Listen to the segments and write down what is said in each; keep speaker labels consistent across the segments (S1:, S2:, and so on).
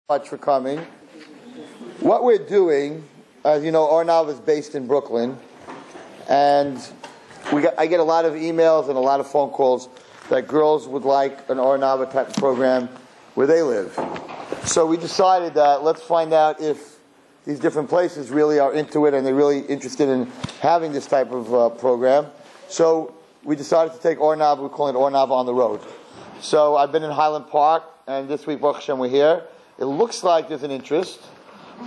S1: Much for coming. What we're doing, as you know, Arnav is based in Brooklyn, and I get a lot of emails and a lot of phone calls that girls would like an Arnav type of program where they live. So we decided that let's find out if these different places really are into it and they're really interested in having this type of program. So we decided to take Arnav, we're calling it Arnav on the road. So I've been in Highland Park, and this week, Baruch Hashem, we're here. It looks like there's an interest.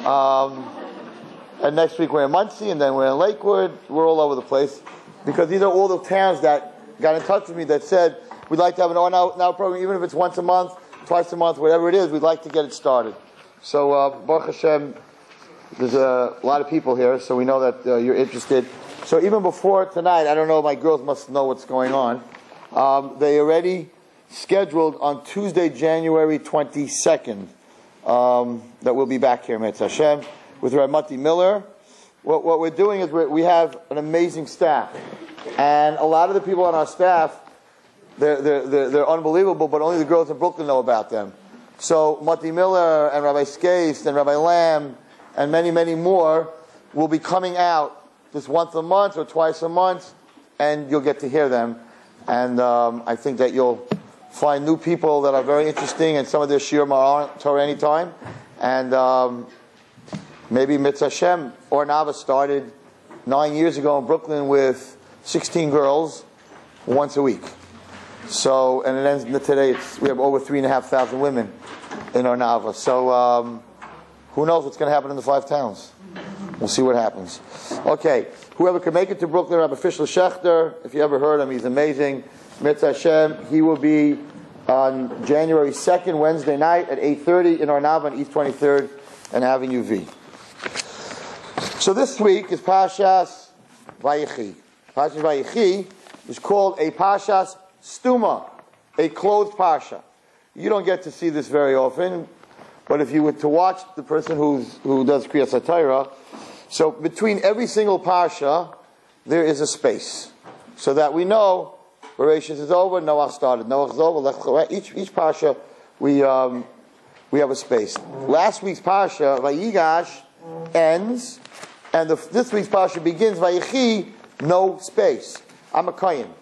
S1: And next week we're in Muncie, and then we're in Lakewood. We're all over the place. Because these are all the towns that got in touch with me that said, we'd like to have an Now program, even if it's once a month, twice a month, whatever it is, we'd like to get it started. So, Baruch Hashem, there's a lot of people here, so we know that you're interested. So even before tonight, I don't know, my girls must know what's going on. They already scheduled on Tuesday, January 22nd. That we'll be back here, Mitzvah Hashem, with Rabbi Miller. What we're doing is we have an amazing staff, and a lot of the people on our staff, they're unbelievable, but only the girls in Brooklyn know about them. So Mati Miller and Rabbi Skase and Rabbi Lamb and many, many more will be coming out just once a month or twice a month, and you'll get to hear them. And I think that you'll find new people that are very interesting, and some of their Shir Torah anytime. And maybe Mitzvah Hashem, Arnav started 9 years ago in Brooklyn with 16 girls once a week. So, and it ends today, we have over 3,500 women in Arnav. So, who knows what's going to happen in the 5 towns? We'll see what happens. Okay, whoever can make it to Brooklyn, Rabbi Fischler Schechter, if you ever heard him, he's amazing. Mitzvah Hashem, he will be on January 2nd, Wednesday night at 8:30 in Arnav on East 23rd and Avenue V. So this week is Parshas Vayechi. Parshas Vayechi is called a Parshas Stuma, a closed Parsha. You don't get to see this very often, but if you were to watch the person who does Kriyas Torah, so between every single Parsha, there is a space, so that we know Bereshit is over, Noach started. Noach is over. Each Parsha, we have a space. Last week's Parsha, Vayigash, ends, and this week's Parsha begins, Vayechi, no space. I'm a Kohen,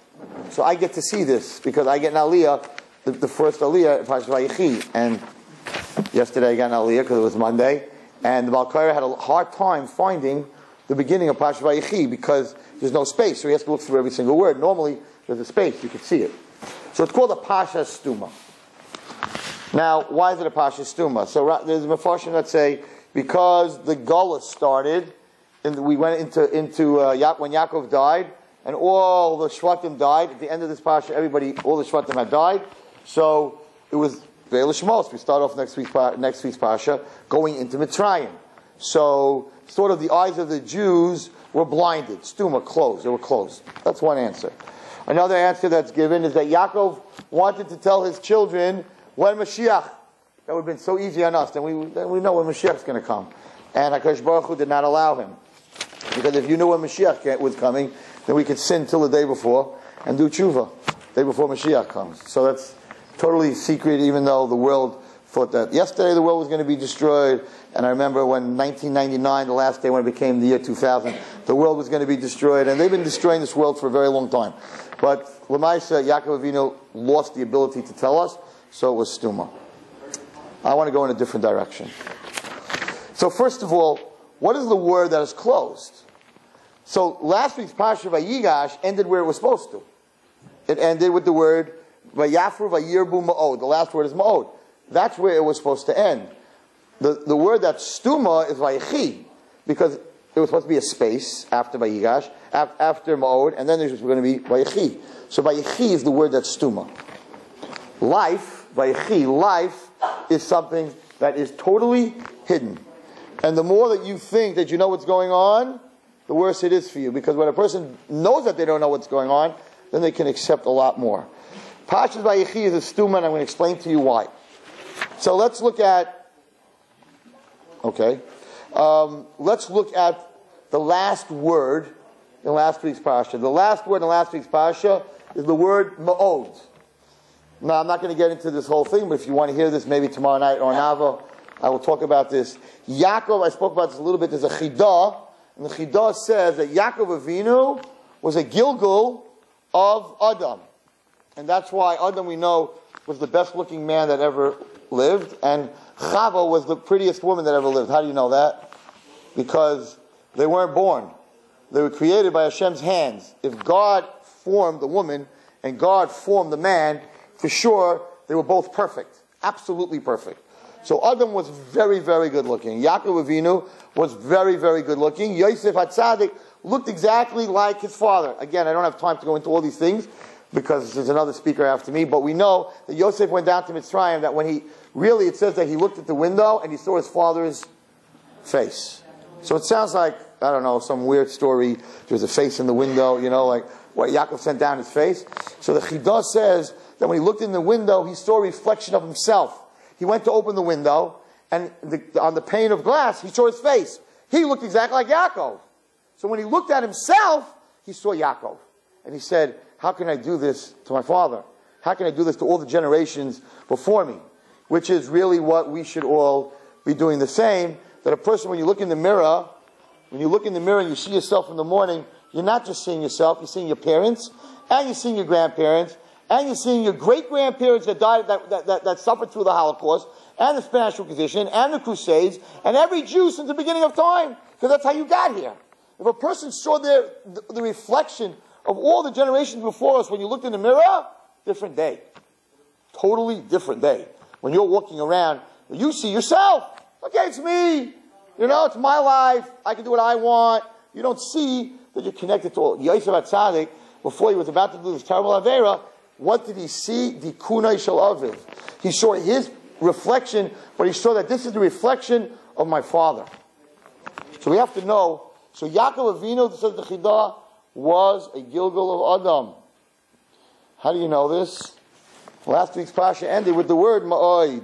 S1: so I get to see this, because I get an Aliyah, the first Aliyah, Parsha Vayechi, and yesterday I got an Aliyah, because it was Monday, and the Balkara had a hard time finding the beginning of Parsha Vayechi, because there's no space, so he has to look through every single word. Normally, there's a space, you can see it. So it's called a Pasha Stuma. Now, why is it a Pasha Stuma? So there's a Mefarshim that say, because the Gullus started, and we went into when Yaakov died, and all the Shvatim died. At the end of this Pasha, all the Shvatim had died. So it was Ve'el Shmos. We start off next week's Pasha, going into Mitzrayim. So sort of the eyes of the Jews were blinded. Stuma, closed. They were closed. That's one answer. Another answer that's given is that Yaakov wanted to tell his children when Mashiach. That would have been so easy on us. Then we know when Mashiach is going to come. And HaKadosh Baruch Hu did not allow him. Because if you knew when Mashiach was coming, then we could sin till the day before and do tshuva, the day before Mashiach comes. So that's totally secret, even though the world thought that yesterday the world was going to be destroyed. And I remember when 1999, the last day when it became the year 2000, the world was going to be destroyed. And they've been destroying this world for a very long time. But Lamaisa, Yaakov Avinu lost the ability to tell us, so it was Stuma. I want to go in a different direction. So first of all, what is the word that is closed? So last week's Parsha Vayigash ended where it was supposed to. It ended with the word Vayafru Vayirbu Ma'od. The last word is Ma'od. That's where it was supposed to end. The word that's Stuma is Vayechi, because it was supposed to be a space after Vayigash, after Ma'od, and then there's going to be Vayechi. So Vayechi is the word that's Stuma. Life, Vayechi, life is something that is totally hidden. And the more that you think that you know what's going on, the worse it is for you. Because when a person knows that they don't know what's going on, then they can accept a lot more. Parshas Vayechi is a Stuma, and I'm going to explain to you why. So let's look at, let's look at the last word in last week's Parsha. The last word in last week's Parsha is the word Ma'od. Now, I'm not going to get into this whole thing, but if you want to hear this maybe tomorrow night or Nava, I will talk about this. Yaakov, I spoke about this a little bit. There's a chidah, and the chidah says that Yaakov Avinu was a Gilgul of Adam. And that's why Adam, we know, was the best-looking man that ever lived, and Chava was the prettiest woman that ever lived. How do you know that? Because they weren't born. They were created by Hashem's hands. If God formed the woman and God formed the man, for sure, they were both perfect. Absolutely perfect. So Adam was very, very good looking. Yaakov Avinu was very, very good looking. Yosef HaTzadik looked exactly like his father. Again, I don't have time to go into all these things because there's another speaker after me, but we know that Yosef went down to Mitzrayim, that when it says that he looked at the window and he saw his father's face. So it sounds like, I don't know, some weird story. There's a face in the window, like what Yaakov sent down his face. So the Chidah says that when he looked in the window, he saw a reflection of himself. He went to open the window, and on the pane of glass, he saw his face. He looked exactly like Yaakov. So when he looked at himself, he saw Yaakov. And he said, how can I do this to my father? How can I do this to all the generations before me? Which is really what we should all be doing the same. That a person, when you look in the mirror, and you see yourself in the morning, you're not just seeing yourself, you're seeing your parents, and you're seeing your grandparents, and you're seeing your great-grandparents that died, that suffered through the Holocaust, and the Spanish Inquisition, and the Crusades, and every Jew since the beginning of time, because that's how you got here. If a person saw the reflection of all the generations before us when you looked in the mirror, different day. Totally different day. When you're walking around, you see yourself. Okay, it's me. It's my life. I can do what I want. You don't see that you're connected to all. Yosef HaTzadik, before he was about to do this terrible Avera, what did he see? The Kunai Shel Aviv. He saw his reflection, but he saw that this is the reflection of my father. So we have to know. So Yaakov Avinu, says the Chidah, was a Gilgul of Adam. How do you know this? Last week's Pasha ended with the word Ma'od.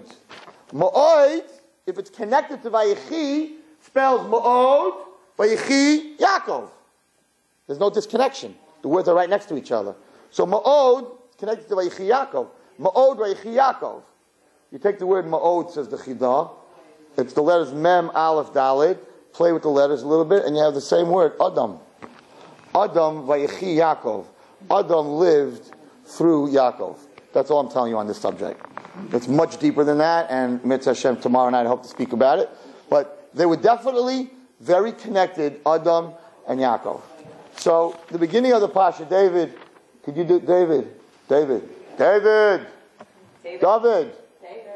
S1: Ma'od, if it's connected to Vayechi, spells Ma'od, Vayechi, Yaakov. There's no disconnection. The words are right next to each other. So Ma'od connected to Vayechi Yaakov. Ma'od Vayechi Yaakov. You take the word Ma'od, says the Chidah. It's the letters Mem, Aleph, Dalet. Play with the letters a little bit, and you have the same word, Adam. Adam Vayechi Yaakov. Adam lived through Yaakov. That's all I'm telling you on this subject. It's much deeper than that, and Mitzvah Hashem tomorrow night I hope to speak about it. But they were definitely very connected, Adam and Yaakov. So, the beginning of the Pasha, David, could you do, David,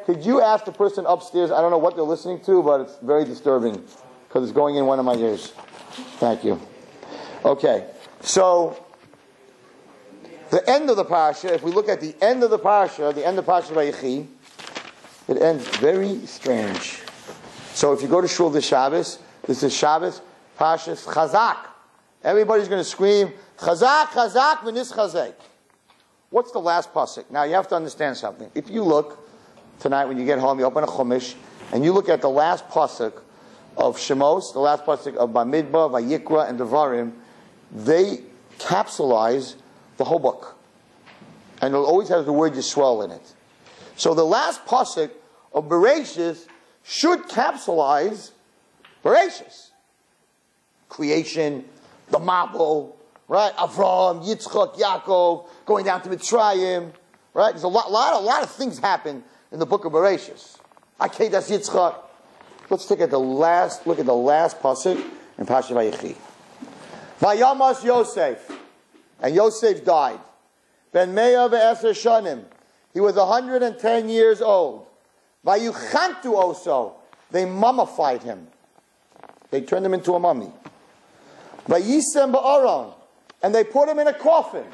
S1: could you ask the person upstairs, I don't know what they're listening to, but it's very disturbing, because it's going in one of my ears. Thank you. Okay, so, the end of the Pasha, if we look at the end of the Pasha Vayechi, it ends very strange. So if you go to Shul this Shabbos, this is Shabbos, Pashas Chazak. Everybody's going to scream, Chazak, Chazak, V'nis Chazek. What's the last pasuk? Now you have to understand something. If you look tonight when you get home, you open a Chumash, and you look at the last pasuk of Shemos, the last pasuk of Bamidbar, Vayikra, and Devarim, they capsulize the whole book. And it always has the word Yisrael in it. So the last pasuk of Bereshis should capsulize Bereshis. Creation, the Mabul, right? Avram, Yitzchak, Yaakov, going down to Mitzrayim, right? There's a lot of things happen in the book of Bereshis. Akedas Yitzchak. Let's look at the last pasuk in Pasha Vayechi. Vayamas Yosef. And Yosef died. Ben Meah ve'eser shanim. He was 110 years old. Vayuchantu also. They mummified him. They turned him into a mummy. Vayisem ba'aron. And they put him in a coffin.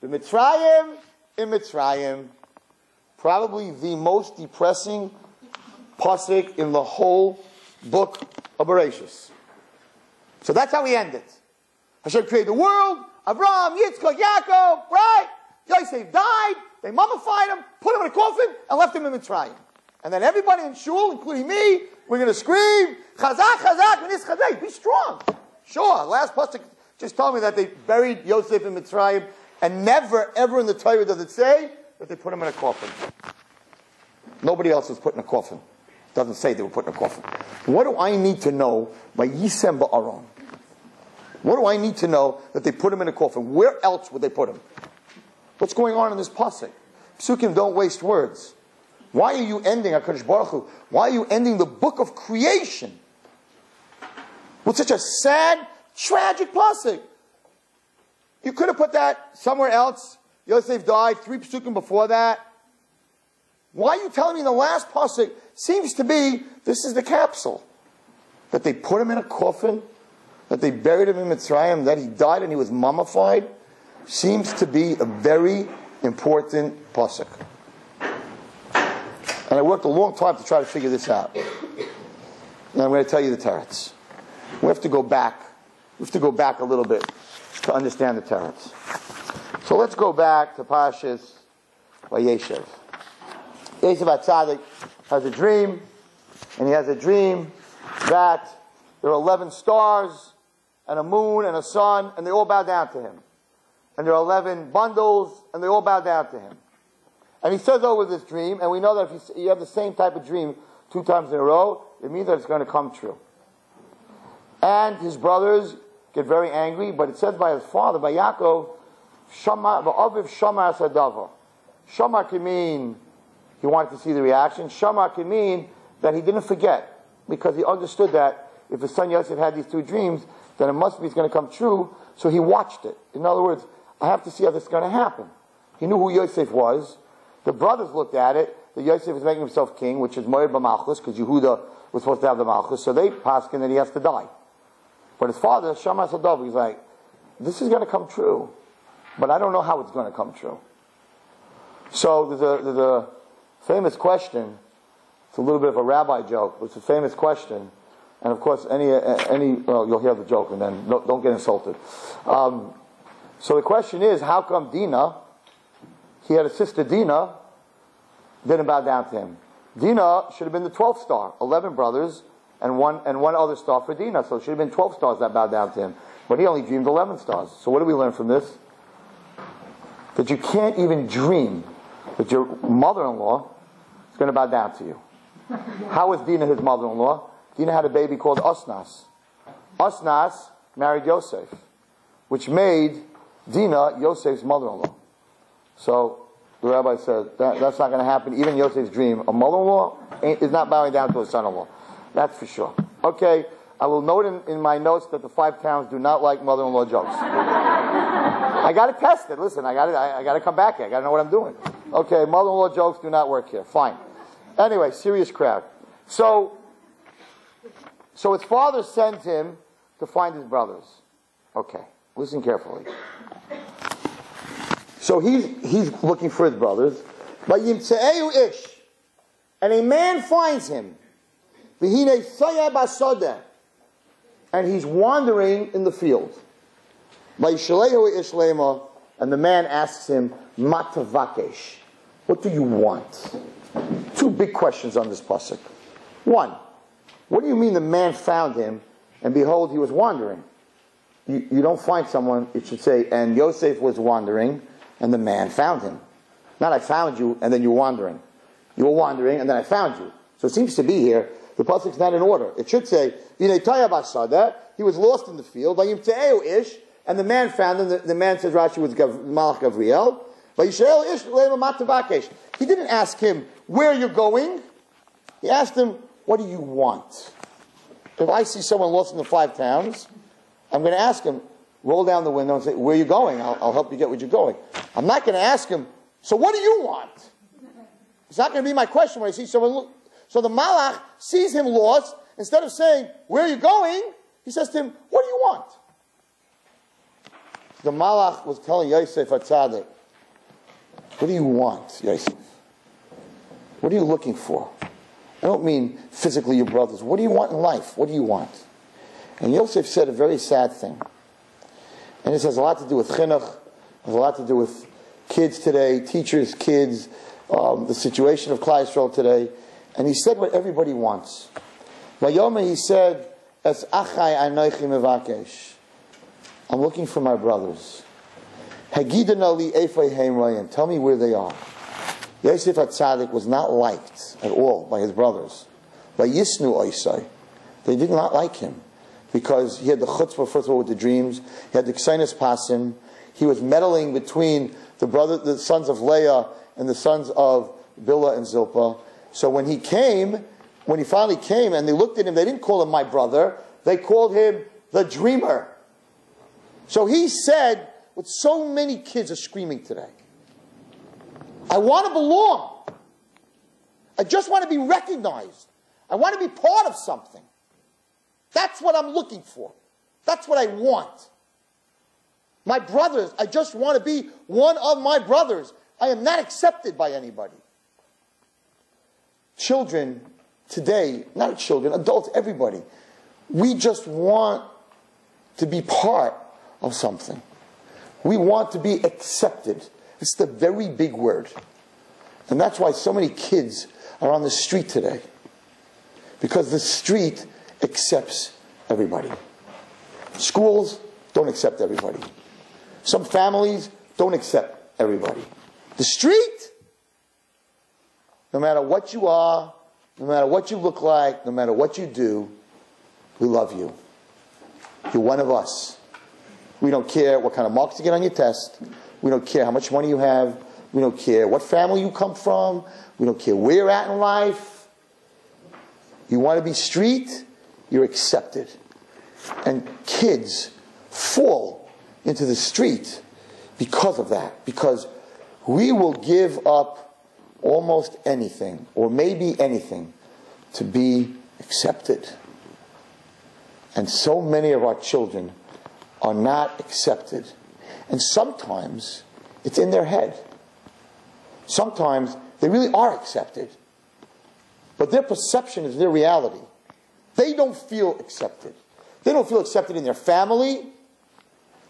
S1: In Mitzrayim. Probably the most depressing pasuk in the whole book of Bereshis. So that's how we end it. Hashem created the world. Avraham, Yitzchak, Yaakov, right? Yosef died. They mummified him, put him in a coffin, and left him in Mitzrayim. And then everybody in shul, including me, we're going to scream, Chazak, Chazak, V'nis Chazek. Be strong. Sure. Last pasuk just told me that they buried Yosef in Mitzrayim, and never, ever in the Torah does it say that they put him in a coffin. Nobody else was put in a coffin. Doesn't say they were put in a coffin. What do I need to know by Yisem Ba'aron? What do I need to know that they put him in a coffin? Where else would they put him? What's going on in this pasuk? Psukim don't waste words. Why are you ending, HaKadosh Baruch Hu, why are you ending the book of creation with such a sad, tragic pasuk? You could have put that somewhere else. Yosef died 3 psukim before that. Why are you telling me the last pasuk seems to be, this is the capsule? That they put him in a coffin, that they buried him in Mitzrayim, that he died and he was mummified, seems to be a very important pasuk. And I worked a long time to try to figure this out. And I'm going to tell you the teretz. We have to go back. We have to go back a little bit to understand the teretz. So let's go back to Parshas Vayeshev. Yosef HaTzadik has a dream, and he has a dream that there are 11 stars, and a moon, and a sun, and they all bow down to him. And there are 11 bundles, and they all bow down to him. And he says over this dream, and we know that if you have the same type of dream 2 times in a row, it means that it's going to come true. And his brothers get very angry, but it says by his father, by Yaakov, Aviv Shamar Sadava. Shamar can mean he wanted to see the reaction. Shamar can mean that he didn't forget, because he understood that if his son Yosef had these 2 dreams, then it must be it's going to come true, so he watched it. In other words, I have to see how this is going to happen. He knew who Yosef was. The brothers looked at it, that Yosef was making himself king, which is Moed B'Malchus, because Yehuda was supposed to have the Malchus, so they paskin that he has to die. But his father, Shammai Sadov, he's like, this is going to come true, but I don't know how it's going to come true. So there's a famous question. It's a little bit of a rabbi joke, but it's a famous question. And of course, well, you'll hear the joke, and then don't get insulted. So the question is, how come Dinah, he had a sister Dinah, didn't bow down to him? Dinah should have been the 12th star, 11 brothers, and one other star for Dinah. So it should have been 12 stars that bowed down to him. But he only dreamed 11 stars. So what do we learn from this? That you can't even dream that your mother-in-law is going to bow down to you. How was Dinah his mother-in-law? Dinah had a baby called Osnas. Osnas married Yosef, which made Dinah Yosef's mother-in-law. So the rabbi said, that's not going to happen. Even Yosef's dream, a mother-in-law is not bowing down to a son-in-law. That's for sure. Okay, I will note in my notes that the 5 towns do not like mother-in-law jokes. I got to test it. Listen, I got to come back here. I got to know what I'm doing. Okay, mother-in-law jokes do not work here. Fine. Anyway, serious crowd. So his father sent him to find his brothers. Okay, listen carefully. So he's looking for his brothers. And a man finds him. And he's wandering in the field. And the man asks him, Matavakesh, what do you want? 2 big questions on this pasuk. 1, what do you mean the man found him, and behold, he was wandering? You don't find someone, it should say, and Yosef was wandering, and the man found him. Not I found you, and then you're wandering. You were wandering, and then I found you. So it seems to be here, the pasuk's not in order. It should say, he was lost in the field, and the man found him. The man, says Rashi, was Malach Gavriel. He didn't ask him, where you're going. He asked him, what do you want? If I see someone lost in the 5 towns, I'm going to ask him, roll down the window and say, where are you going? I'll help you get where you're going. I'm not going to ask him, so what do you want? It's not going to be my question when I see someone. So the Malach sees him lost. Instead of saying, where are you going? He says to him, what do you want? The Malach was telling Yosef HaTzadik, what do you want, Yosef? What are you looking for? I don't mean physically your brothers. What do you want in life? What do you want? And Yosef said a very sad thing. And this has a lot to do with chinuch, has a lot to do with kids today, teachers, kids, the situation of Klal Yisrael today. And he said what everybody wants. Vayomer, he said, Es achai anochi mevakesh. I'm looking for my brothers. Hagidana li eifei heim. Tell me where they are. Yosef HaTzadik was not liked at all by his brothers. Vayisnu oisai. They did not like him because he had the chutzpah, first of all, with the dreams. He had the ksainis pasim. He was meddling between the sons of Leah and the sons of Bilhah and Zilpah. So when he finally came, and they looked at him, they didn't call him my brother. They called him the dreamer. So he said, what so many kids are screaming today, I want to belong. I just want to be recognized. I want to be part of something. That's what I'm looking for. That's what I want. My brothers, I just want to be one of my brothers. I am not accepted by anybody. Children today, not children, adults, everybody, we just want to be part of something. We want to be accepted. It's the very big word. And that's why so many kids are on the street today. Because the street accepts everybody. Schools don't accept everybody. Some families don't accept everybody. The street, no matter what you are, no matter what you look like, no matter what you do, we love you. You're one of us. We don't care what kind of marks you get on your test. We don't care how much money you have. We don't care what family you come from. We don't care where you're at in life. You want to be street, you're accepted. And kids fall into the street because of that. Because we will give up almost anything, or maybe anything, to be accepted. And so many of our children are not accepted. And sometimes it's in their head. Sometimes they really are accepted. But their perception is their reality. They don't feel accepted. They don't feel accepted in their family.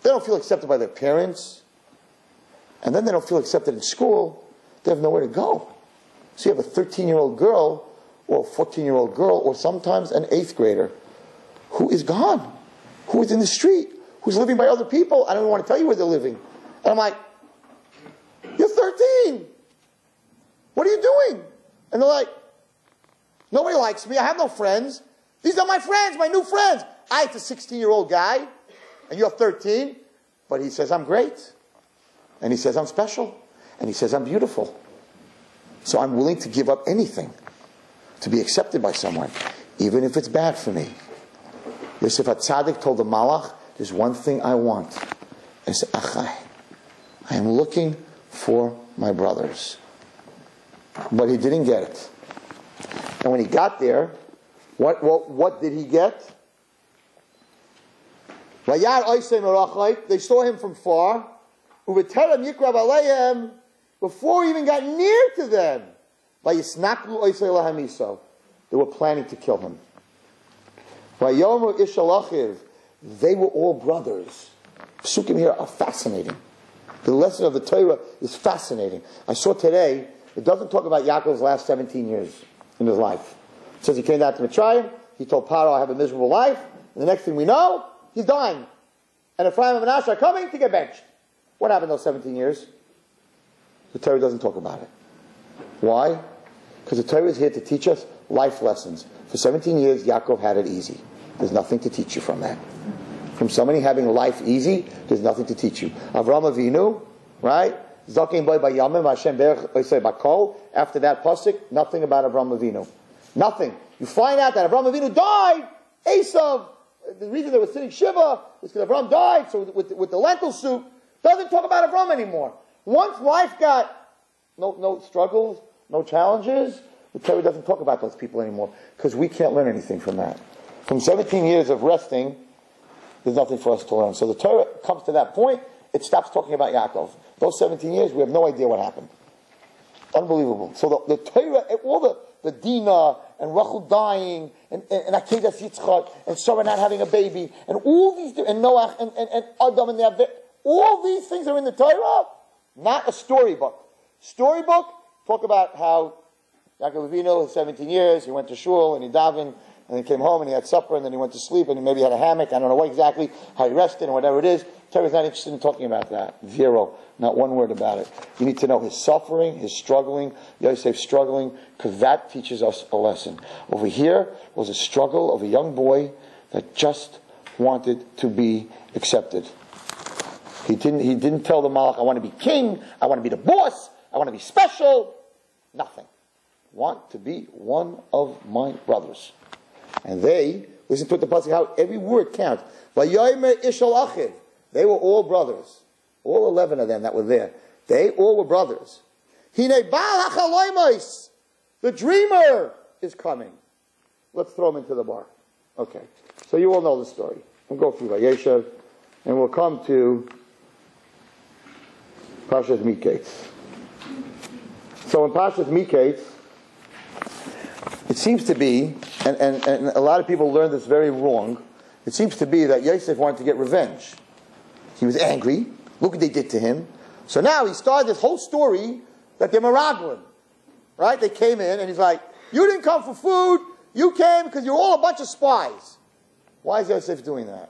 S1: They don't feel accepted by their parents. And then they don't feel accepted in school. They have nowhere to go. So you have a 13-year-old girl, or a 14-year-old girl, or sometimes an 8th grader, who is gone, who is in the street, who's living by other people. I don't even want to tell you where they're living. And I'm like, you're 13. What are you doing? And they're like, nobody likes me. I have no friends. These are my friends, my new friends. It's a 16-year-old guy, and you're 13. But he says, I'm great. And he says, I'm special. And he says, I'm beautiful. So I'm willing to give up anything to be accepted by someone, even if it's bad for me. Yosef HaTzadik told the Malach, there's one thing I want. It's Achai. I am looking for my brothers. But he didn't get it. And when he got there, what did he get? They saw him from far. Before he even got near to them, they were planning to kill him. They were all brothers. Psukim here are fascinating. The lesson of the Torah is fascinating. I saw today, it doesn't talk about Yaakov's last 17 years in his life. It says he came down to Mitzrayim, he told Paro, I have a miserable life, and the next thing we know, he's dying. And Ephraim and Manasseh are coming to get benched. What happened those 17 years? The Torah doesn't talk about it. Why? Because the Torah is here to teach us life lessons. For 17 years, Yaakov had it easy. There's nothing to teach you from that. From somebody having life easy, there's nothing to teach you. Avraham Avinu, right? Zakim boy bayamim Hashem berech oisei bakol. After that pasuk, nothing about Avraham Avinu. Nothing. You find out that Avraham Avinu died. Esav, the reason they were sitting Shiva was because Avraham died. So with the lentil soup, doesn't talk about Avraham anymore. Once life got no struggles, no challenges, the Torah doesn't talk about those people anymore because we can't learn anything from that. From 17 years of resting, there's nothing for us to learn. So the Torah comes to that point, it stops talking about Yaakov. Those 17 years, we have no idea what happened. Unbelievable. So the Torah, all the Dinah and Rachel dying, and Akedah Yitzchak, and Sarah not having a baby, and all these, and Noach, and Adam, and all these things are in the Torah, not a storybook. Storybook, talk about how Yaakov Avinu, 17 years, he went to shul, and he davened, and then came home and he had supper, and then he went to sleep, and he maybe had a hammock. I don't know what exactly, how he rested, and whatever it is. Torah's not interested in talking about that. Zero. Not one word about it. You need to know his suffering, his struggling, Yosef's struggling, because that teaches us a lesson. Over here was a struggle of a young boy that just wanted to be accepted. He didn't tell the Malach, I want to be king, I want to be the boss, I want to be special. Nothing. Want to be one of my brothers. And they, listen to the pasuk, how every word counts. Vayomer ishal achiv. They were all brothers. All 11 of them that were there. They all were brothers. Hine ba'al hachaloimos. The dreamer is coming. Let's throw him into the bar. Okay. So you all know the story. We'll go through Vayeshev, and we'll come to Parshas Miketz. So in Parshas Miketz, it seems to be, and a lot of people learn this very wrong, it seems to be that Yosef wanted to get revenge. He was angry. Look what they did to him. So now he started this whole story that they're Meraglim. Right? They came in and he's like, you didn't come for food. You came because you're all a bunch of spies. Why is Yosef doing that?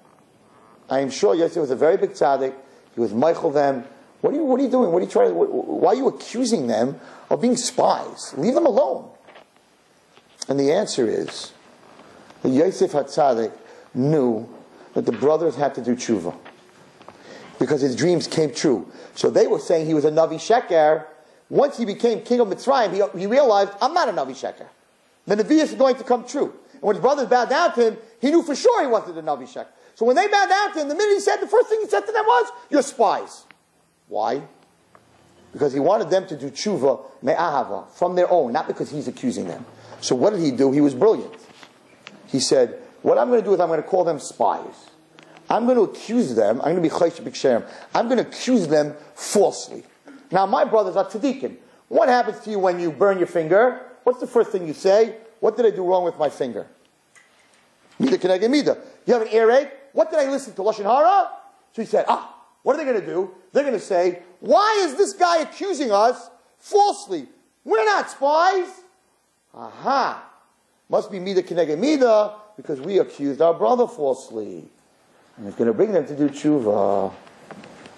S1: I am sure Yosef was a very big tzaddik. He was Michael them. What are you doing? What are you trying? Why are you accusing them of being spies? Leave them alone. And the answer is that Yosef HaTzadik knew that the brothers had to do tshuva because his dreams came true. So they were saying he was a Navi Sheker. Once he became king of Mitzrayim, he realized, I'm not a Navi Sheker. The Nevi'ah is going to come true. And when his brothers bowed down to him, he knew for sure he wasn't a Navi Sheker. So when they bowed down to him, the minute he said, the first thing he said to them was, you're spies. Why? Because he wanted them to do tshuva me'ahava, from their own, not because he's accusing them. So what did he do? He was brilliant. He said, what I'm going to do is I'm going to call them spies. I'm going to accuse them. I'm going to be chaysh b'kshem. I'm going to accuse them falsely. Now, my brothers are tzaddikim. What happens to you when you burn your finger? What's the first thing you say? What did I do wrong with my finger? Mida keneged mida. You have an earache? What did I listen to? Lashon hara? So he said, what are they going to do? They're going to say, why is this guy accusing us falsely? We're not spies. Aha. Must be mida keneged mida because we accused our brother falsely. And it's going to bring them to do tshuva.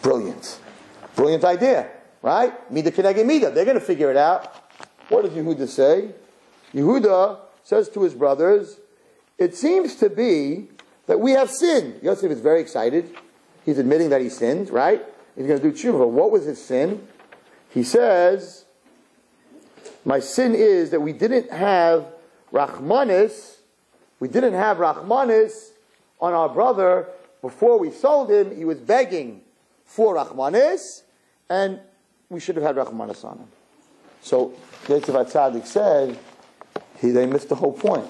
S1: Brilliant. Brilliant idea. Right? Mida keneged mida. They're going to figure it out. What does Yehuda say? Yehuda says to his brothers, it seems to be that we have sinned. Yosef is very excited. He's admitting that he sinned, right? He's going to do tshuva. What was his sin? He says, my sin is that we didn't have Rachmanis. We didn't have Rachmanis on our brother before we sold him. He was begging for Rachmanis, and we should have had Rachmanis on him. So Yosef HaTzadik said, they missed the whole point.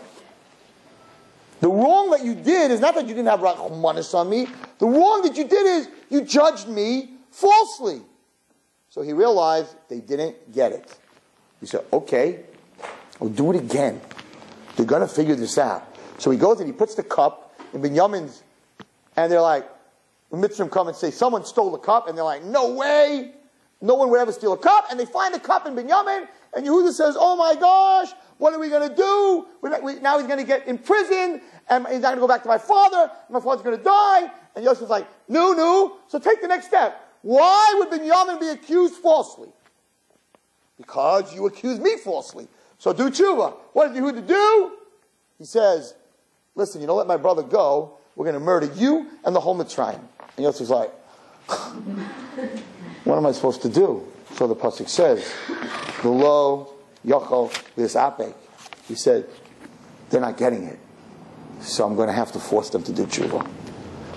S1: The wrong that you did is not that you didn't have Rachmanis on me. The wrong that you did is you judged me falsely. So he realized they didn't get it. He said, okay, I'll do it again. They're going to figure this out. So he goes and he puts the cup in Binyamin's, and they're like, the Mitzrim come and say, someone stole the cup, and they're like, no way. No one would ever steal a cup. And they find the cup in Binyamin, and Yehuda says, oh my gosh, what are we going to do? Now he's going to get imprisoned, and he's not going to go back to my father, and my father's going to die. And Yosef's like, no. So take the next step. Why would Binyamin be accused falsely? Because you accused me falsely. So do tshuva. What does Yehuda do? He says, listen, you don't let my brother go, we're going to murder you and the whole Mitzrayim. And Yosef's like, what am I supposed to do? So the pasuk says, Lo yochol v'yisapek. He said, they're not getting it. So I'm going to have to force them to do tshuva.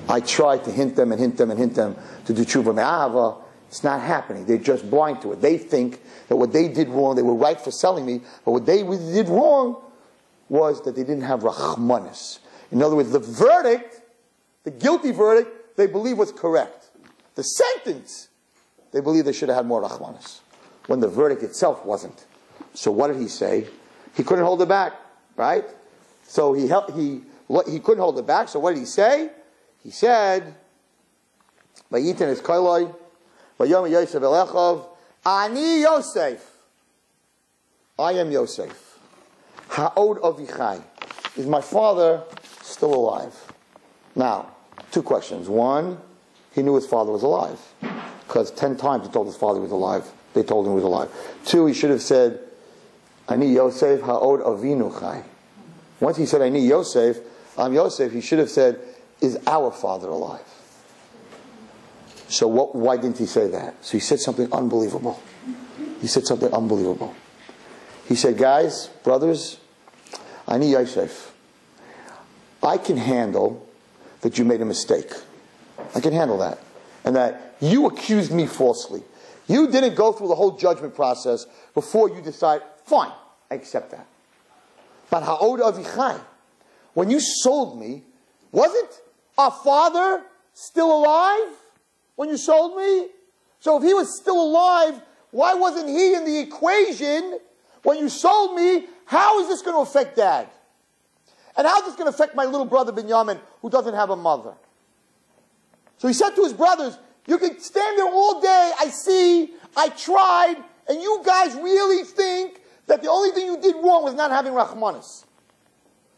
S1: I tried to hint them to do tshuva me'ahava. It's not happening. They're just blind to it. They think that what they did wrong, they were right for selling me, but what they did wrong was that they didn't have rachmanis. In other words, the verdict, the guilty verdict, they believe was correct. The sentence, they believe they should have had more rachmanis, when the verdict itself wasn't. So what did he say? He couldn't hold it back, right? So he couldn't hold it back. So what did he say? He said, "Vayitin es koiloi, vayom Yosef elechav, ani Yosef. I am Yosef. Ha'od avichai. is my father still alive? Now, two questions. One, he knew his father was alive. Because 10 times he told his father he was alive. They told him he was alive. Two, he should have said, Ani Yosef ha'od avinu chai. Once he said, Ani Yosef, I'm Yosef, he should have said, is our father alive? So why didn't he say that? So he said something unbelievable. He said something unbelievable. He said, guys, brothers, Ani Yosef, I can handle that you made a mistake. I can handle that. And that you accused me falsely. You didn't go through the whole judgment process before you decide, fine, I accept that. But ha'od avichai, when you sold me, wasn't our father still alive when you sold me? So if he was still alive, why wasn't he in the equation when you sold me? How is this going to affect Dad? And how is this going to affect my little brother Binyamin, who doesn't have a mother? So he said to his brothers, you can stand there all day, I see, I tried, and you guys really think that the only thing you did wrong was not having Rahmanis.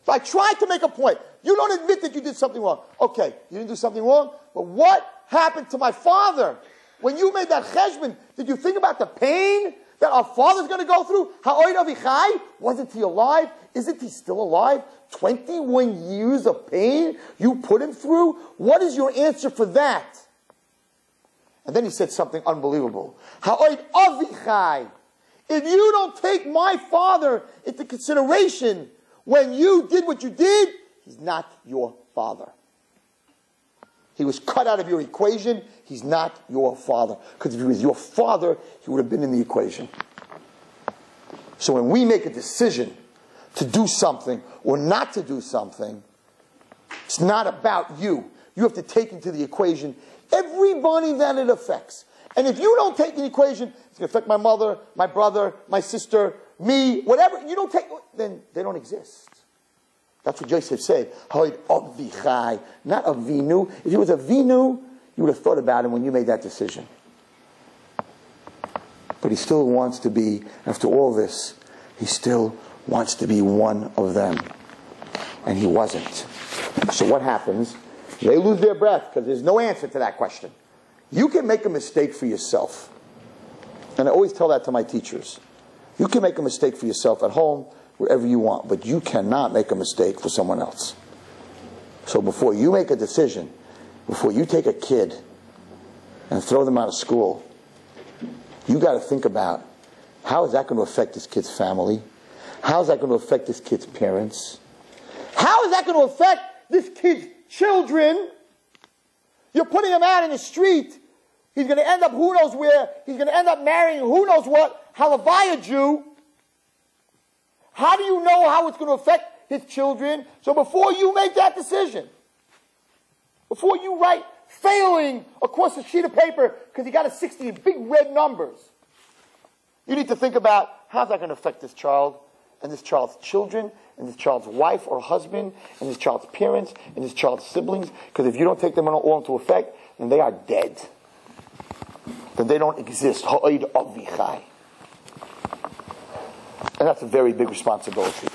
S1: So I tried to make a point. You don't admit that you did something wrong. Okay, you didn't do something wrong, but what happened to my father? When you made that cheshbon, did you think about the pain that our father's going to go through? Ha'oid avichai? Wasn't he alive? Isn't he still alive? 21 years of pain you put him through? What is your answer for that? And then he said something unbelievable. Ha'oid avichai. If you don't take my father into consideration when you did what you did, he's not your father. He was cut out of your equation. He's not your father. Because if he was your father, he would have been in the equation. So when we make a decision to do something or not to do something, it's not about you. You have to take into the equation everybody that it affects. And if you don't take the equation, it's going to affect my mother, my brother, my sister, me, whatever. You don't take, then they don't exist. That's what Joseph said. Not Avinu. If it was Avinu, you would have thought about him when you made that decision. But he still wants to be, after all this, he still wants to be one of them. And he wasn't. So what happens? They lose their breath because there's no answer to that question. You can make a mistake for yourself. And I always tell that to my teachers. You can make a mistake for yourself at home, wherever you want, but you cannot make a mistake for someone else. So before you make a decision, before you take a kid and throw them out of school, you got to think about, how is that going to affect this kid's family? How is that going to affect this kid's parents? How is that going to affect this kid's children? You're putting him out in the street. He's going to end up who knows where. He's going to end up marrying who knows what Halavaya Jew. How do you know how it's going to affect his children? So before you make that decision, before you write failing across a sheet of paper because he got a 60 in big red numbers, you need to think about, how's that going to affect this child and this child's children and this child's wife or husband and this child's parents and this child's siblings? Because if you don't take them all into effect, then they are dead. Then they don't exist. Ha'oid avichai. And that's a very big responsibility.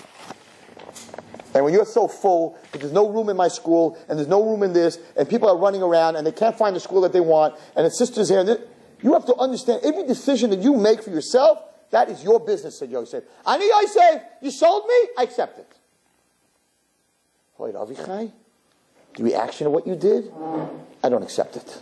S1: And when you're so full that there's no room in my school, and there's no room in this, and people are running around, and they can't find the school that they want, and the sister's here, and you have to understand, every decision that you make for yourself, that is your business, said Yosef. Ani Yosef, you sold me, I accept it. Wait, Avichai, the reaction of what you did, I don't accept it.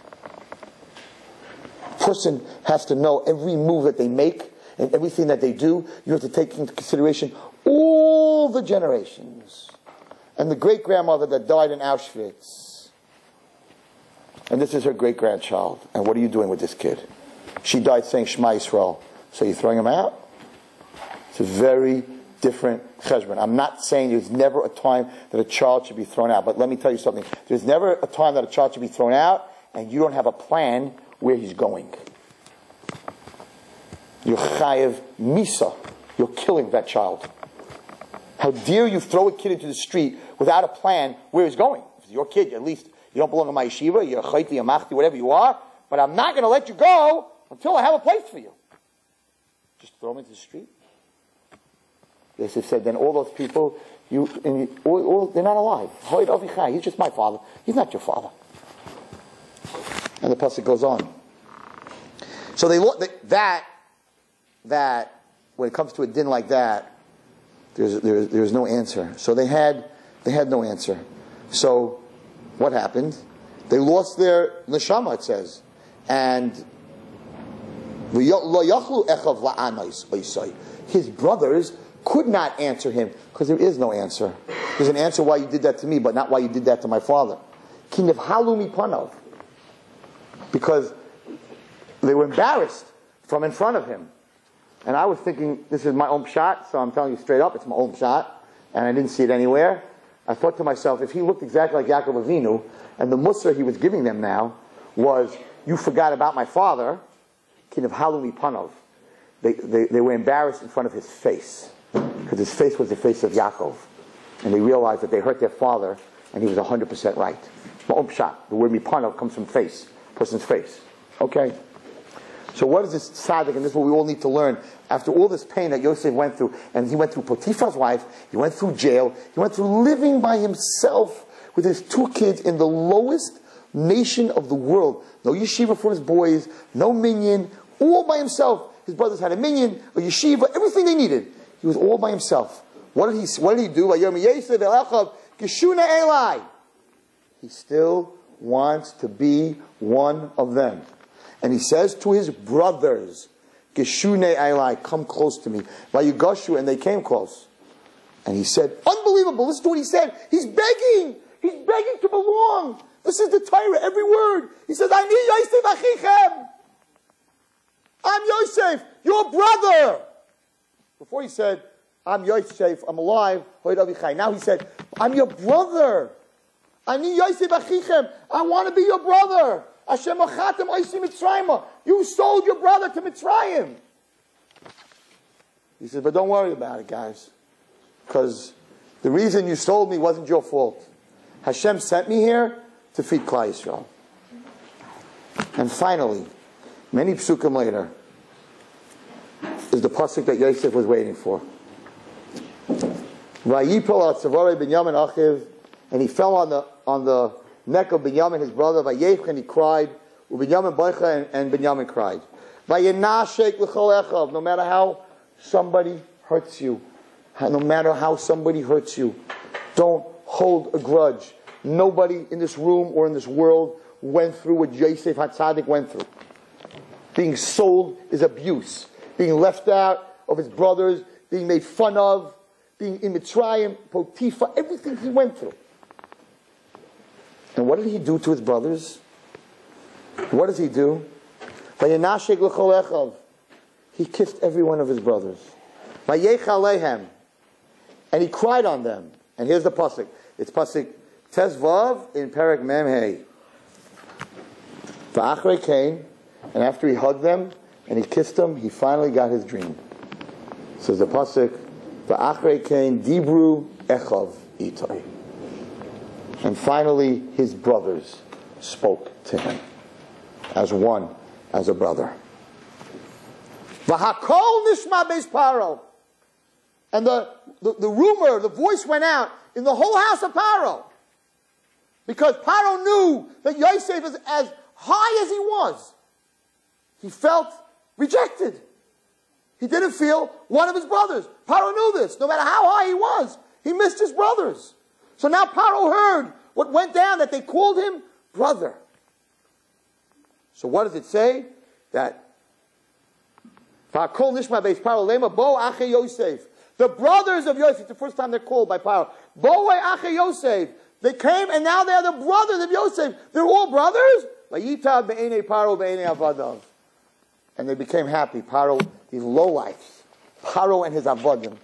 S1: A person has to know every move that they make, and everything that they do, you have to take into consideration all the generations. And the great-grandmother that died in Auschwitz. And this is her great-grandchild. And what are you doing with this kid? She died saying Shema Yisrael. So you're throwing him out? It's a very different cheshbon. I'm not saying there's never a time that a child should be thrown out. But let me tell you something. There's never a time that a child should be thrown out and you don't have a plan where he's going. You're chayev misa. You're killing that child. How dare you throw a kid into the street without a plan where he's going? If it's your kid, at least you don't belong in my yeshiva, you're a chayti, a machti, whatever you are, but I'm not going to let you go until I have a place for you. Just throw him into the street. Yosef said, then all those people, they're not alive. He's just my father. He's not your father. And the pasuk goes on. So that when it comes to a din like that, there's no answer. So they had no answer. So what happened? They lost their neshama, it says, and his brothers could not answer him because there is no answer. There's an answer why you did that to me, but not why you did that to my father. Because they were embarrassed from in front of him. And I was thinking, this is my own shot, so I'm telling you straight up, it's my own shot, and I didn't see it anywhere. I thought to myself, if he looked exactly like Yaakov Avinu, and the Musar he was giving them now was, you forgot about my father, kind of halumi panov. They were embarrassed in front of his face, because his face was the face of Yaakov. And they realized that they hurt their father, and he was 100% right. Ma'om shot. The word mipanov comes from face, person's face. Okay? So what is this tzaddik, and this is what we all need to learn, after all this pain that Yosef went through, and he went through Potiphar's wife, he went through jail, he went through living by himself with his 2 kids in the lowest nation of the world. No yeshiva for his boys, no minyan, all by himself. His brothers had a minyan, a yeshiva, everything they needed. He was all by himself. What did he do? He still wants to be one of them. And he says to his brothers, Geshune Eilai, come close to me. Vayugashu, and they came close. And he said, unbelievable, listen to what he said. He's begging to belong. This is the Torah, every word. He says, I'm Yosef Achichem. I'm Yosef, your brother. Before he said, I'm Yosef, I'm alive. Now he said, I'm your brother. I'm Yosef Achichem. I want to be your brother. Hashem achatem oisi Mitzrayim. You sold your brother to Mitzrayim. He says, but don't worry about it, guys. Because the reason you sold me wasn't your fault. Hashem sent me here to feed Klal Yisrael. And finally, many psukim later, is the pasuk that Yosef was waiting for. Vayipol al tzavore Binyamin achiv, and he fell on the neck of Binyamin, his brother. Vayech, and he cried. Binyamin boicha, and Binyamin cried. Vayenashek l'chol echav. No matter how somebody hurts you, don't hold a grudge. Nobody in this room or in this world went through what Yosef HaTzadik went through. Being sold is abuse. Being left out of his brothers, being made fun of, being in Mitzrayim, Potiphar, everything he went through. And what did he do to his brothers? What does he do? He kissed every one of his brothers. And he cried on them. And here's the pasuk. It's pasuk Tezvav in Perek Mem Hey. V'achrei came, and after he hugged them and he kissed them, he finally got his dream. Says the pasuk, V'achrei came Dibru Echav Itay. And finally, his brothers spoke to him as one, as a brother. V'hakol nishma beis Paro. And the rumor, the voice went out in the whole house of Paro. Because Paro knew that Yosef is as high as he was. He felt rejected. He didn't feel one of his brothers. Paro knew this. No matter how high he was, he missed his brothers. So now Paro heard what went down, that they called him brother. So what does it say? That the brothers of Yosef, the first time they're called by Paro, Bo Ache Yosef. They came and now they're the brothers of Yosef. They're all brothers. And they became happy. Paro, these lowlifes, Paro and his avodim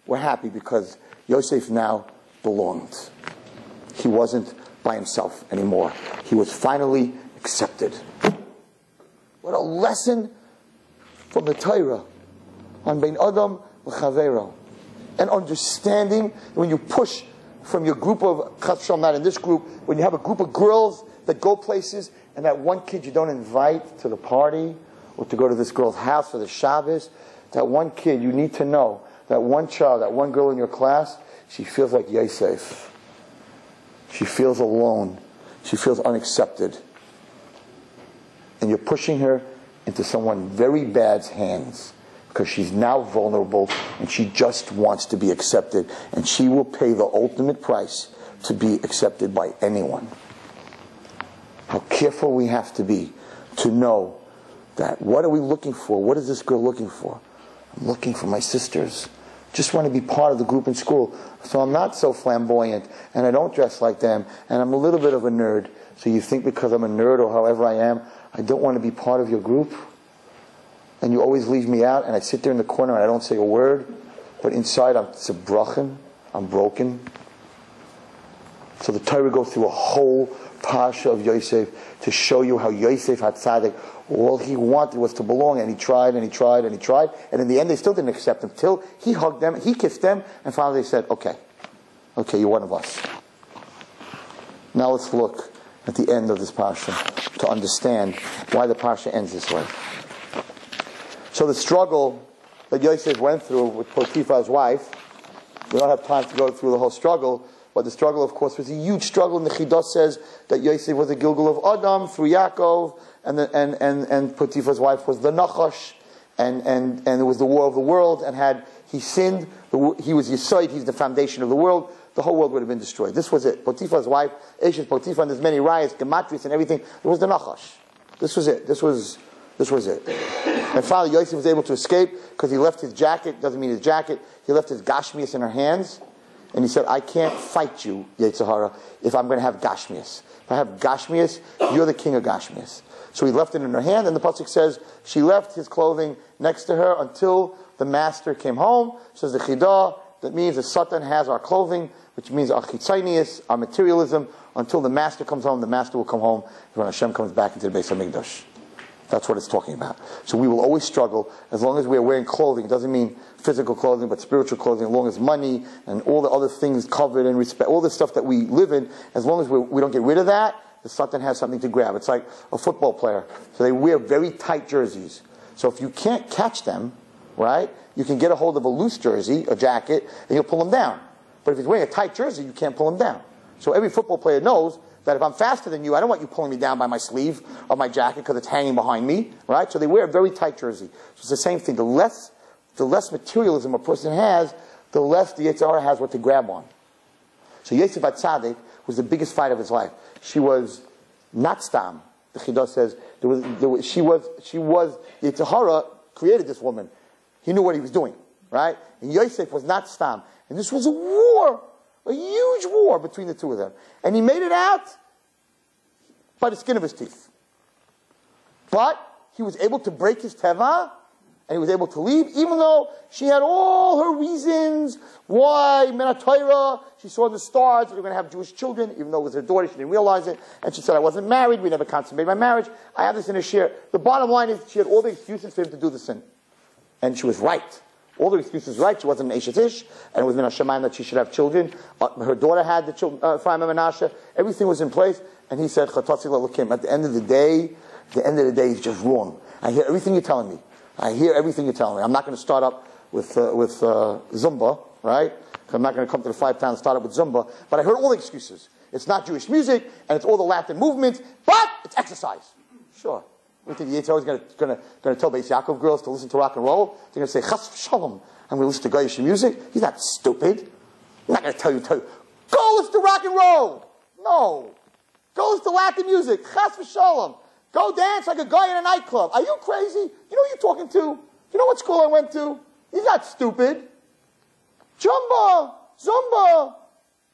S1: were happy because Yosef now belonged. He wasn't by himself anymore. He was finally accepted. What a lesson from the Torah on Bein Adam v'Chavero. And understanding when you push from your group of, not in this group, when you have a group of girls that go places and that one kid you don't invite to the party or to go to this girl's house for the Shabbos, that one kid, you need to know, that one child, that one girl in your class, she feels like Yosef. She feels alone. She feels unaccepted. And you're pushing her into someone very bad's hands because she's now vulnerable and she just wants to be accepted. And she will pay the ultimate price to be accepted by anyone. How careful we have to be to know that what are we looking for? What is this girl looking for? I'm looking for my sisters. Just want to be part of the group in school. So I'm not so flamboyant, and I don't dress like them, and I'm a little bit of a nerd. So you think because I'm a nerd or however I am, I don't want to be part of your group? And you always leave me out, and I sit there in the corner and I don't say a word, but inside I'm zerbrochen, I'm broken. So the Torah goes through a whole parsha of Yosef to show you how Yosef had tzaddik. All he wanted was to belong, and he tried and he tried and he tried, and in the end they still didn't accept him till he hugged them, he kissed them, and finally they said, okay, you're one of us. Now let's look at the end of this parsha to understand why the parsha ends this way. So the struggle that Yosef went through with Potiphar's wife, we don't have time to go through the whole struggle, but the struggle, of course, was a huge struggle. And the Chidah says that Yosef was a Gilgal of Adam through Yaakov, and Potiphar's wife was the Nachash, and it was the war of the world. And had he sinned, he was Yesod, he's the foundation of the world. The whole world would have been destroyed. This was it. Potiphar's wife, Eshes Potiphar, and there's many riots, Gematris, and everything. It was the Nachash. This was it. This was it. And finally, Yosef was able to escape because he left his jacket. Doesn't mean his jacket. He left his gashmias in her hands. And he said, I can't fight you, Zecharia, if I'm going to have gashmias. If I have gashmias, you're the king of gashmias. So he left it in her hand, and the pasuk says, she left his clothing next to her until the master came home. Says the Chidah, that means the Satan has our clothing, which means our chitzonius, our materialism. Until the master comes home, the master will come home when Hashem comes back into the Beis HaMikdash. That's what it's talking about. So we will always struggle as long as we are wearing clothing. It doesn't mean physical clothing, but spiritual clothing. As long as money and all the other things covered and respect, all the stuff that we live in, as long as we don't get rid of that, the Satan has something to grab. It's like a football player. So they wear very tight jerseys. So if you can't catch them, right, you can get a hold of a loose jersey, a jacket, and you'll pull them down. But if he's wearing a tight jersey, you can't pull him down. So every football player knows that if I'm faster than you, I don't want you pulling me down by my sleeve of my jacket because it's hanging behind me, right? So they wear a very tight jersey. So it's the same thing. The less materialism a person has, the less the Yetzirah has what to grab on. So Yosef HaTzadik was the biggest fight of his life. She was not stam. The Chidah says she was Yetzirah created this woman. He knew what he was doing, right? And Yosef was not stam. And this was a war. A huge war between the two of them. And he made it out by the skin of his teeth. But he was able to break his teva, and he was able to leave, even though she had all her reasons why, Torah, she saw in the stars that they were going to have Jewish children, even though it was her daughter, she didn't realize it. And she said, I wasn't married, we never consummated my marriage. I have this in a share. The bottom line is she had all the excuses for him to do the sin. And she was right. All the excuses right. She wasn't an Eshet Ish, and it was min Hashemayim that she should have children. Her daughter had the children, Ephraim and Menashe. Everything was in place, and he said, "Chatatzi l'Elokim." At the end of the day, he's just wrong. I hear everything you're telling me. I'm not going to start up with Zumba, right? I'm not going to come to the 5 towns and start up with Zumba. But I heard all the excuses. It's not Jewish music, and it's all the Latin movements, but it's exercise. Sure. You think the Yetzirah is going to tell Beis Yaakov girls to listen to rock and roll? They're going to say, Chas v'shalom, I'm going to listen to Goyish music? He's not stupid. He's not going to tell you, go listen to rock and roll. No. Go listen to Latin music. Chas v'shalom. Go dance like a guy in a nightclub. Are you crazy? You know who you're talking to? You know what school I went to? He's not stupid. Zumba.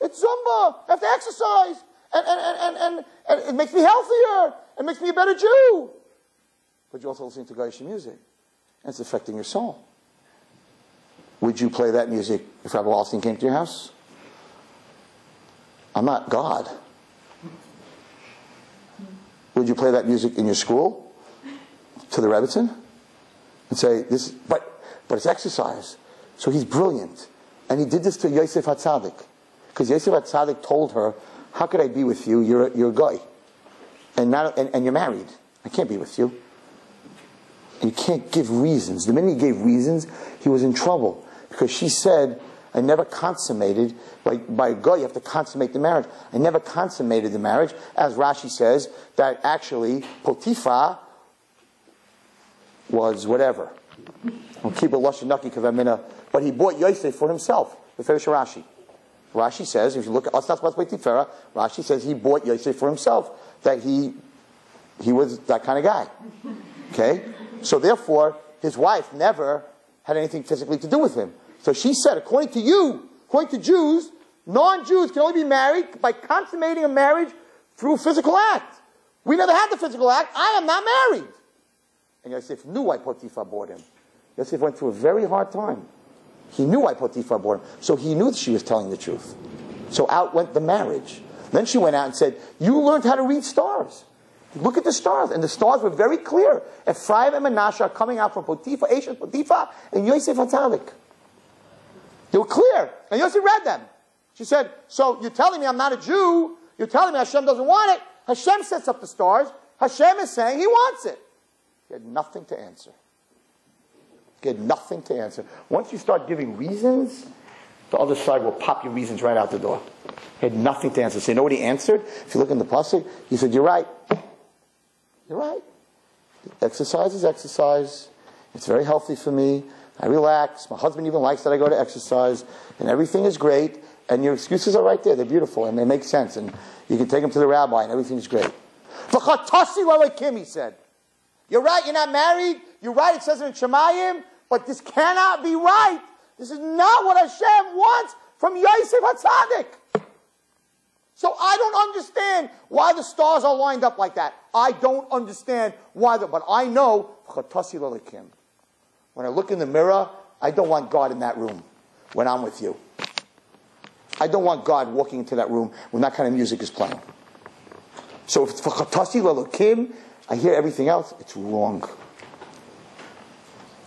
S1: It's Zumba. I have to exercise. And it makes me healthier. It makes me a better Jew. But you're also listening to Goyish music. And it's affecting your soul. Would you play that music if Rabbi Wallerstein came to your house? I'm not God. Would you play that music in your school? To the Rebbitzin? And say, but it's exercise. So he's brilliant. And he did this to Yosef HaTzadik. Because Yosef HaTzadik told her, how could I be with you? You're a guy. And you're married. I can't be with you. And you can't give reasons. The minute he gave reasons, he was in trouble. Because she said, I never consummated, by God you have to consummate the marriage. I never consummated the marriage, as Rashi says, that actually Potiphar was whatever. I'll keep it Lashon Naki because I'm in a, but he bought Yosef for himself. The Ferish Rashi. Rashi says, if you look at us, not Potiphar, Rashi says he bought Yosef for himself, that he was that kind of guy. Okay? So therefore, his wife never had anything physically to do with him. So she said, according to you, according to Jews, non-Jews can only be married by consummating a marriage through a physical act. We never had the physical act. I am not married. And Yosef knew why Potiphar bought him. Yosef went through a very hard time. He knew why Potiphar bought him. So he knew that she was telling the truth. So out went the marriage. Then she went out and said, you learned how to read stars. Look at the stars. And the stars were very clear. Ephraim and Menashe are coming out from Potiphar, Eshet Potiphar, and Yosef HaTzadik. They were clear. And Yosef read them. She said, so you're telling me I'm not a Jew. You're telling me Hashem doesn't want it. Hashem sets up the stars. Hashem is saying he wants it. He had nothing to answer. He had nothing to answer. Once you start giving reasons, the other side will pop your reasons right out the door. He had nothing to answer. So you know what he answered? If you look in the pasuk, he said, you're right. You're right. Exercise is exercise. It's very healthy for me. I relax. My husband even likes that I go to exercise. And everything is great. And your excuses are right there. They're beautiful. And they make sense. And you can take them to the rabbi and everything's great. He said. You're right. You're not married. You're right. It says it in Shemayim. But this cannot be right. This is not what Hashem wants from Yosef HaTzadik. So I don't understand why the stars are lined up like that. I don't understand why, but I know, when I look in the mirror, I don't want God in that room when I'm with you. I don't want God walking into that room when that kind of music is playing. So if it's v'chatasi l'Elokim, I hear everything else, it's wrong.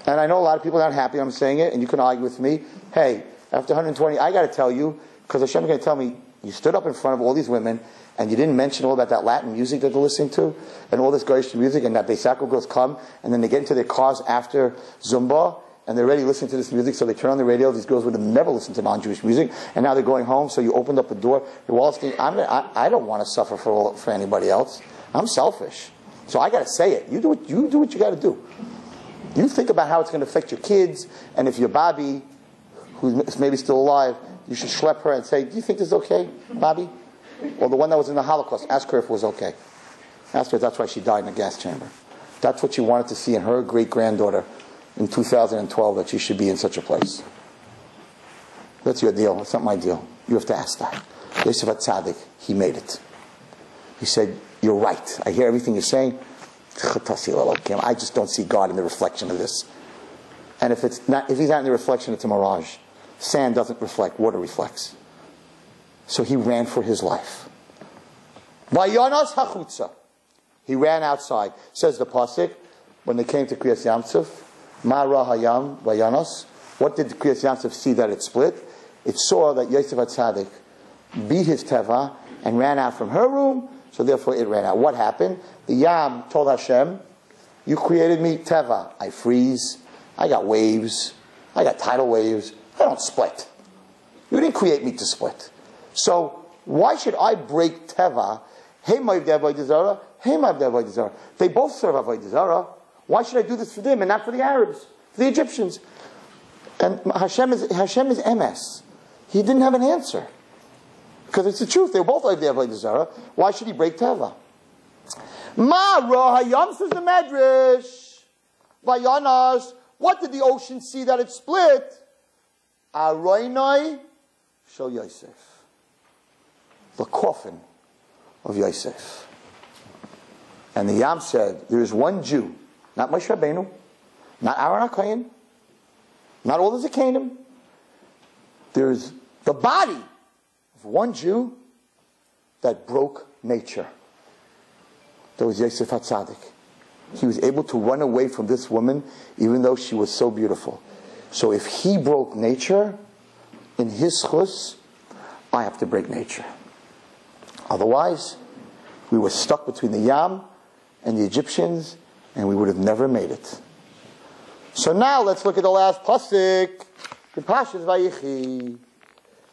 S1: And I know a lot of people are not happy I'm saying it, and you can argue with me. Hey, after 120, I got to tell you, because Hashem is going to tell me, you stood up in front of all these women, and you didn't mention all about that Latin music that they're listening to, and all this Goyish music, and that Beisako girls come, and then they get into their cars after Zumba, and they're already listening to this music, so they turn on the radio. These girls would have never listened to non-Jewish music, and now they're going home, so you opened up the door. Wallerstein, I don't want to suffer for anybody else. I'm selfish. So I got to say it. You do what you got to do. You think about how it's going to affect your kids, and if your Bobby, who's maybe still alive, you should schlep her and say, do you think this is okay, Bobby? Or the one that was in the Holocaust, ask her if it was okay. Ask her if that's why she died in a gas chamber. That's what she wanted to see in her great-granddaughter in 2012, that she should be in such a place. That's your deal. It's not my deal. You have to ask that. Yosef HaTzadik, he made it. He said, you're right. I hear everything you're saying. I just don't see God in the reflection of this. And if he's not in the reflection, it's a mirage. Sand doesn't reflect, water reflects. So he ran for his life. Vayanas hachutza. He ran outside. Says the pasuk, when they came to Kriyas Yamsuf, Ma ra hayam vayanas. What did Kriyas Yamsuf see that it split? It saw that Yosef HaTzadik beat his teva and ran out from her room, so therefore it ran out. What happened? The Yam told Hashem, you created me teva. I freeze. I got waves. I got tidal waves. I don't split. You didn't create me to split. So why should I break teva? Hey, my avodah zarah. Hey, my avodah zarah. They both serve avodah zarah. Why should I do this for them and not for the Arabs, for the Egyptians? And Hashem is MS. He didn't have an answer. Because it's the truth. They were both avodah zarah. Why should he break teva? Ma ra hayam, says the Medrash. Vayanas. What did the ocean see that it split? Aroinai shel Yosef. The coffin of Yosef. And the Yam said, there is one Jew, not Moshe Rabbeinu, not Aaron HaKohen, not all the Zekanim. There's the body of one Jew that broke nature. That was Yosef HaTzadik. He was able to run away from this woman even though she was so beautiful. So if he broke nature, in his chus, I have to break nature. Otherwise, we were stuck between the Yam and the Egyptians, and we would have never made it. So now let's look at the last pasuk. The Pashas Vayichi.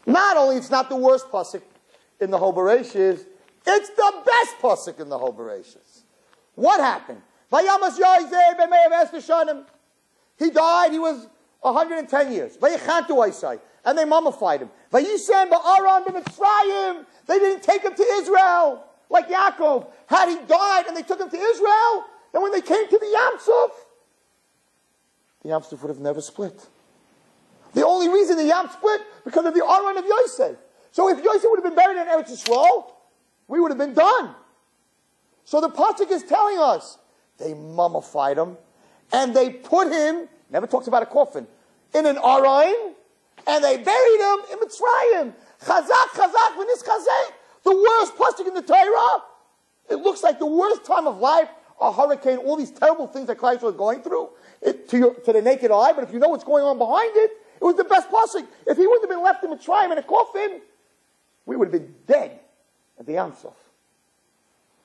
S1: Not only it's not the worst pasuk in the whole Bereshis, it's the best pasuk in the whole Bereshis. What happened? Vayamas Yoizeh b'me'av ester shanim. He died. He was 110 years. Vayichantu Isai, and they mummified him. Vayisem ba'aron b'Mitzrayim. They didn't take him to Israel like Yaakov. Had he died and they took him to Israel, then when they came to the Yam Suf would have never split. The only reason the Yam split because of the Aron of Yosef. So if Yosef would have been buried in Eretz Yisrael, we would have been done. So the pasuk is telling us they mummified him and they put him, never talks about a coffin, in an Aron, and they buried him in Mitzrayim. Chazak, chazak, v'nis chazek. The worst pasuk in the Torah. It looks like the worst time of life, a hurricane, all these terrible things that Christ was going through, to the naked eye, but if you know what's going on behind it, it was the best pasuk. If he wouldn't have been left in Mitzrayim in a coffin, we would have been dead at the Yam Suf.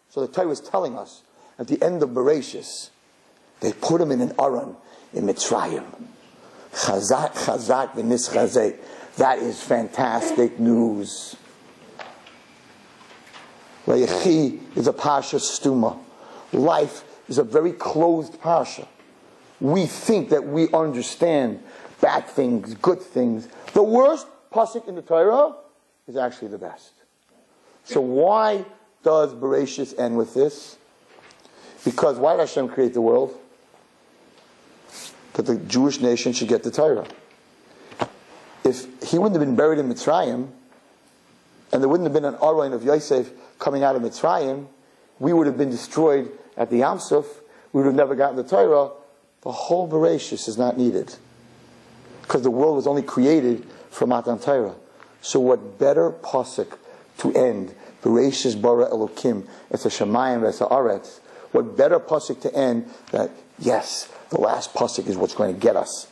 S1: So the Torah is telling us, at the end of Bereshis, they put him in an Aron in Mitzrayim. Chazak, chazak, v'nis chazek. That is fantastic news. Vayechi is a Pasha Stuma. Life is a very closed Pasha. We think that we understand bad things, good things. The worst pasuk in the Torah is actually the best. So why does Bereshis end with this? Because why did Hashem create the world? That the Jewish nation should get the Torah. If he wouldn't have been buried in Mitzrayim, and there wouldn't have been an Aron of Yosef coming out of Mitzrayim, we would have been destroyed at the Yam Suf. We would have never gotten the Torah. The whole Bereshis is not needed. Because the world was only created for Matan Torah. So what better pasuk to end? Bereshis bara Elokim, it's a Shemayim, it's a Aretz. What better pasuk to end that, yes, the last pasuk is what's going to get us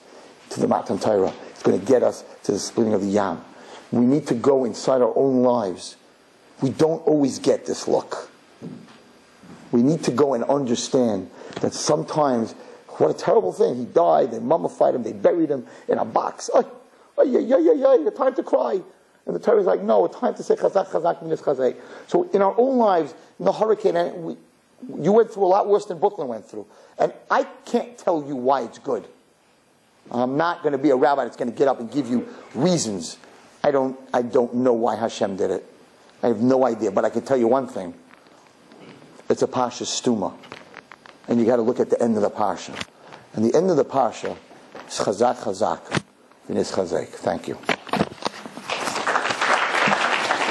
S1: to the Matan Torah. It's going to get us to the splitting of the Yam. We need to go inside our own lives. We don't always get this look. We need to go and understand that sometimes, what a terrible thing. He died, they mummified him, they buried him in a box. It's time to cry. And the Torah is like, no, it's time to say chazak, chazak, v'nis chazek. So in our own lives, in the hurricane, you went through a lot worse than Brooklyn went through. And I can't tell you why it's good. I'm not going to be a rabbi that's going to get up and give you reasons. I don't know why Hashem did it. I have no idea. But I can tell you one thing. It's a Pasha Stuma. And you got to look at the end of the Pasha. And the end of the Pasha is chazak, chazak, v'nis chazek. Thank you.